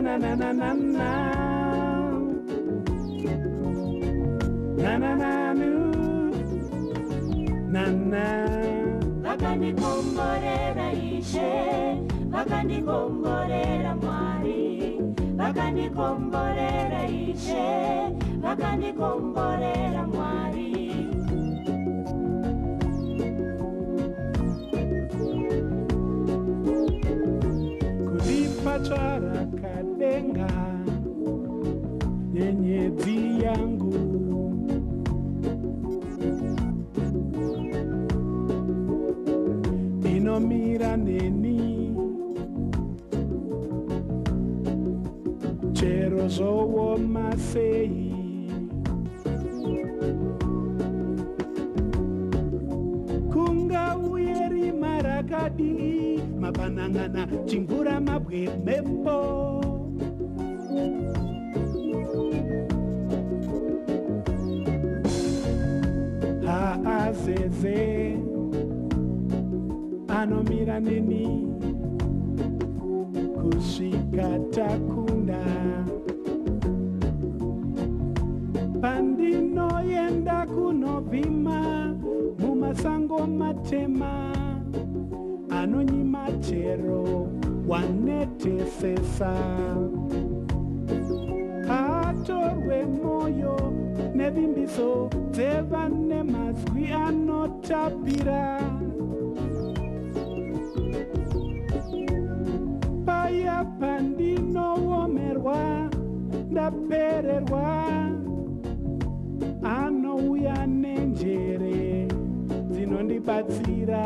na na na na na na na na na. Vakandikomborera Ishe, vakandikomborera Mwari, vakandikomborera Ishe, vakandikomborera Mwari. Kulipachara kadenga nyenyedzi yangu, inomira neni chero zvooma sei. Kungauye rima rakadii, mabanangana chimvura mabwe mhepo. Haazeze anomira neni kusvika takunda. Pandinoenda kunovhima mumasango matema, anonyima chero wanetesesa. Atorwe moyo nevimbiso dzevane mazwi anotapira. Paya pandinowomerwa ndapererwa, anouya nenjere dzinondibatsira.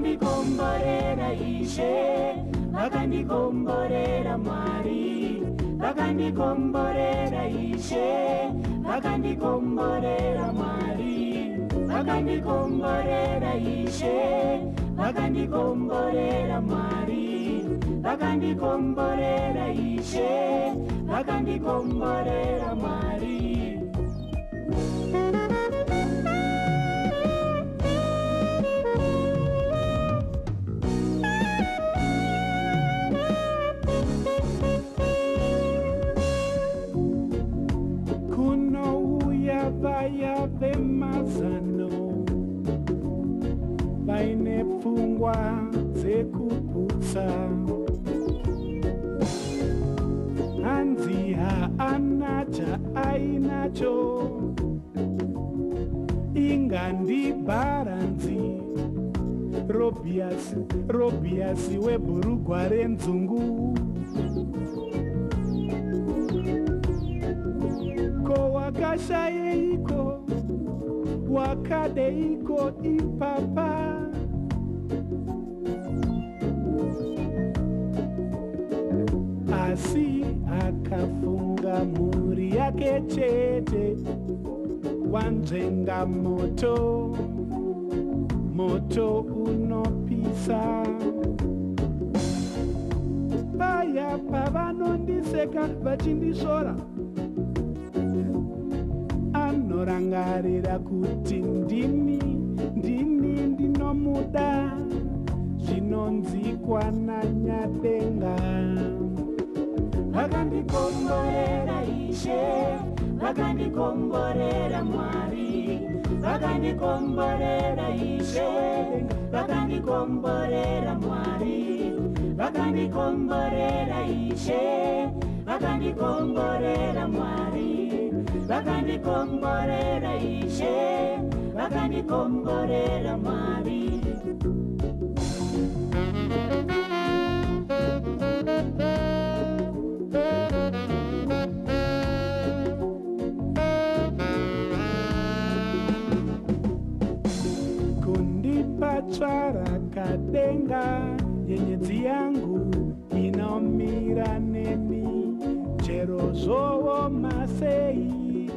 Vakandikomborera Ishe, vakandikomborera Mwari, vakandikomborera Ishe, vakandikomborera Mwari, vakandikomborera Ishe, vakandikomborera Mwari, vakandikomborera Ishe, vakandikomborera Mwari. Kunouya vaya vemazano vaine pfungwa dzekuputsa, hanzi haana chaainacho, ingandibharanzi Robiasi webhurugwa renzungu. Ko wakashayeiko, wakadeiko ipapa? Asi akafunga mhuri yake chete, wanzvenga moto, moto unopisa. Paya pavanondiseka vachindishora, anorangarira kuti ndini ndinomuda, zvinonzikwa Nyadenga. Vakandikomborera Ishe, vakandikomborera Mwari, vakandikomborera Ishe, vakandikomborera Mwari, vakandikomborera Ishe, vakandikomborera Mwari, vakandikomborera Ishe, vakandikomborera Mwari. Kundipatsvara kadenga, nyenyedzi yangu inomira neni, chero zvooma sei.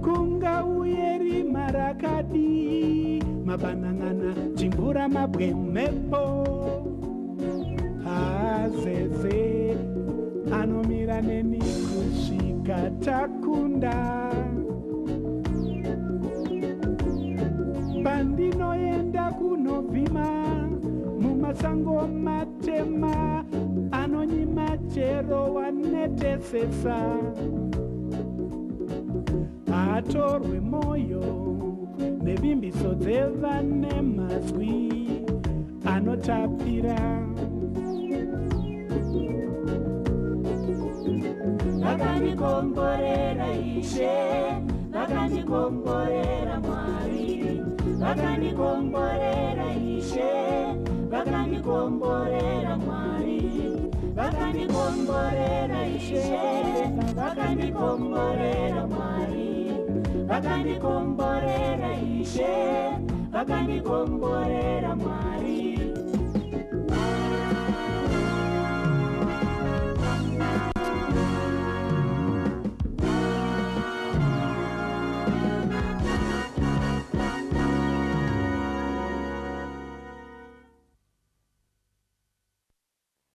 Kungauye rima rakadii, mabanangana chimvura mabwe mhepo. Haazeze anomira neni kusvika takunda. ndinoenda kunovhima mumasango matema anonyima chero wanetesesa atorwe moyo nevimbiso dzevane mazwi anotapira vakandikomborera Ishe, vakandikomborera Mwari, vakandikomborera Ishe, vakandikomborera Mwari, vakandikomborera Ishe, vakandikomborera Mwari, vakandikomborera Ishe, vakandikomborera